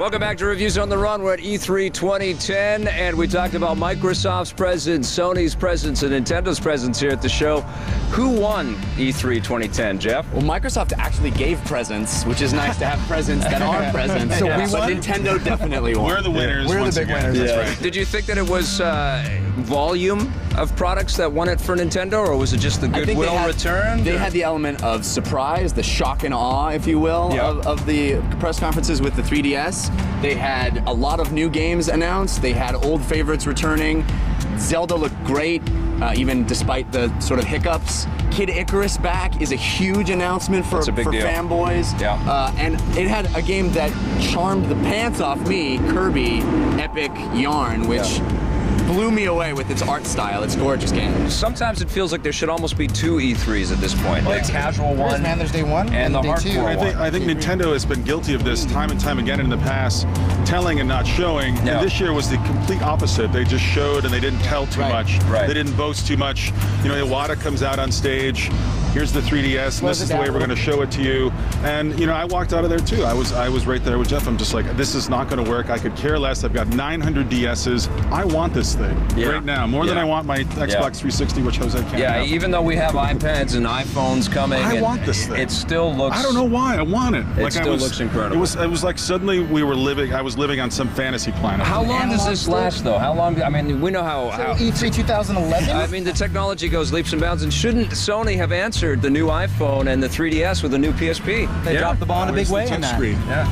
Welcome back to Reviews on the Run. We're at E3 2010, and we talked about Microsoft's presence, Sony's presence, and Nintendo's presence here at the show. Who won E3 2010, Jeff? Well, Microsoft actually gave presents, which is nice to have presents that are presents. So we but won? Nintendo definitely won. We're the winners. We're once the big again. winners. That's right. Did you think that it was volume of products that won it for Nintendo, or was it just the I think goodwill return? They had the element of surprise, the shock and awe, if you will, Yeah. of the press conferences with the 3DS. They had a lot of new games announced. They had old favorites returning. Zelda looked great, even despite the sort of hiccups. Kid Icarus back is a huge announcement for That's a big deal. fanboys. Yeah. And it had a game that charmed the pants off me, Kirby Epic Yarn, which blew me away with its art style. It's a gorgeous game. Sometimes it feels like there should almost be two E3s at this point. The casual There is, one man. There's day one and the day two. hardcore one. I think Nintendo has been guilty of this time and time again in the past, telling and not showing. Yeah. And this year was the complete opposite. They just showed and they didn't tell too much. Right. They didn't boast too much. You know, Iwata comes out on stage. Here's the 3DS, and this is the way we're going to show it to you. And you know, I walked out of there too. I was right there with Jeff. I'm just like, this is not going to work. I could care less. I've got 900 DSs. I want this thing right now, more than I want my Xbox 360, which Jose can't have. Even though we have iPads and iPhones coming, I and want this thing. It still looks. I don't know why. I want it. It still looks incredible. It was like suddenly I was living on some fantasy planet. How long does this last, though? How long? I mean, we know how. E3 2011? I mean, the technology goes leaps and bounds, and shouldn't Sony have answered the new iPhone and the 3DS with the new PSP? They dropped the ball in a big way in that.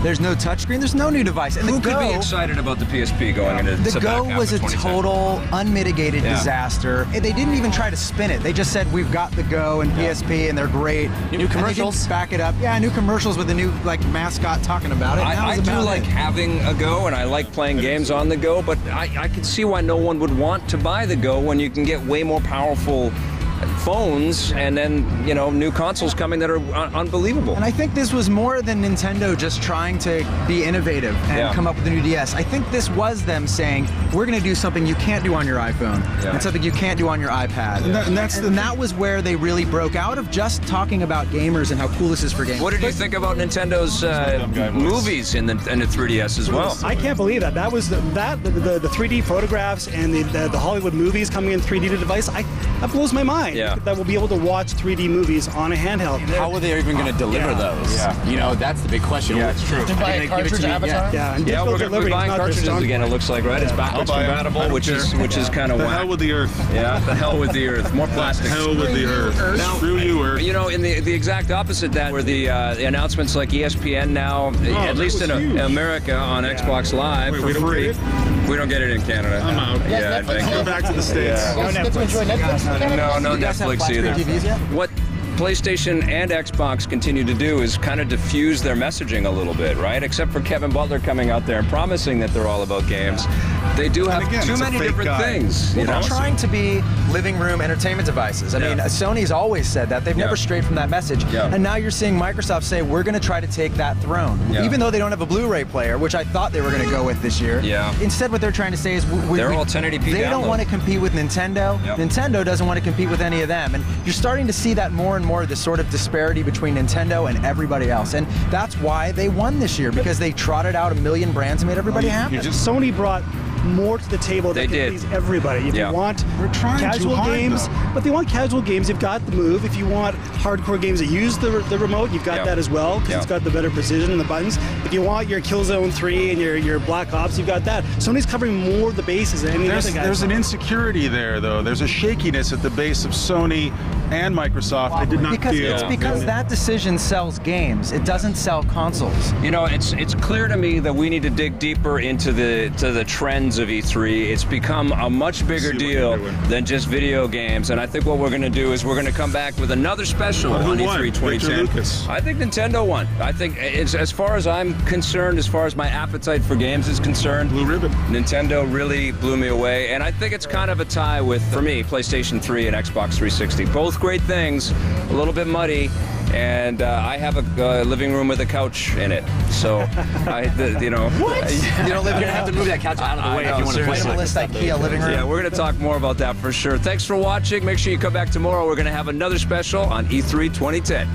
There's no touchscreen, there's no new device. And Who the could Go, be excited about the PSP going into the Go back half was of a 2010? total unmitigated disaster. They didn't even try to spin it. They just said, we've got the Go and PSP and they're great. New commercials. And they didn't back it up. Yeah, new commercials with a new mascot talking about it. I do like having a Go, and I like playing games on the Go, but I can see why no one would want to buy the Go when you can get way more powerful phones and then, you know, new consoles coming that are unbelievable. And I think this was more than Nintendo just trying to be innovative and come up with a new DS. I think this was them saying, we're going to do something you can't do on your iPhone and something you can't do on your iPad. And that was where they really broke out of just talking about gamers and how cool this is for gamers. What did you think about Nintendo's movies in the 3DS as well? I can't believe that. That was the 3D photographs and the Hollywood movies coming in 3D to device. That blows my mind. That we'll be able to watch 3D movies on a handheld. How are they even going to deliver those? You know, that's the big question. Yeah, it's true. Did you buy a cartridge Avatar? Yeah, we're going to be buying cartridges again, it looks like, right? It's backwards compatible, which is kind of The whack. hell with the Earth. Yeah, the hell with the Earth. More plastic. Hell with the Earth. Screw you, Earth. You know, in the exact opposite that, where the announcements like ESPN now, at least in America, on Xbox Live for free. We don't get it in Canada. I'm out. Yeah, I think. Go back to the States. You guys get to enjoy Netflix in Canada? No Netflix either. TVs yet? What PlayStation and Xbox continue to do is kind of diffuse their messaging a little bit, right? Except for Kevin Butler coming out there and promising that they're all about games. They do have again, too it's a many fake different guy. things. You They're know? trying to be living room entertainment devices. I mean, Sony's always said that. They've never strayed from that message. And now you're seeing Microsoft say, we're going to try to take that throne. Even though they don't have a Blu-ray player, which I thought they were going to go with this year. Instead, what they're trying to say is, they're all 1080p they download. don't want to compete with Nintendo. Nintendo doesn't want to compete with any of them. And you're starting to see that more and more, this sort of disparity between Nintendo and everybody else. And that's why they won this year, because they trotted out a million brands and made everybody happy. Sony brought more to the table that can please everybody. If you want casual games, but they want casual games, you've got the Move. If you want hardcore games that use the remote, you've got that as well, because it's got the better precision and the buttons. If you want your Killzone 3 and your Black Ops, you've got that. Sony's covering more of the bases than any other guy. There's an insecurity there, though. There's a shakiness at the base of Sony and Microsoft. I did not feel. It's because that decision sells games. It doesn't sell consoles. You know, it's clear to me that we need to dig deeper into the trends of E3. It's become a much bigger deal than just video games, and I think what we're going to do is we're going to come back with another special on E3 2010. I think Nintendo won. I think it's, as far as I'm concerned, as far as my appetite for games is concerned, Blue Ribbon. Nintendo really blew me away, and I think it's kind of a tie with, for me, PlayStation 3 and Xbox 360. Both great things, a little bit muddy, and I have a living room with a couch in it. So, you know. What? You don't live. You're gonna have to move that couch out of the way if you want to play. Minimalist IKEA living room. Yeah, we're going to talk more about that for sure. Thanks for watching. Make sure you come back tomorrow. We're going to have another special on E3 2010.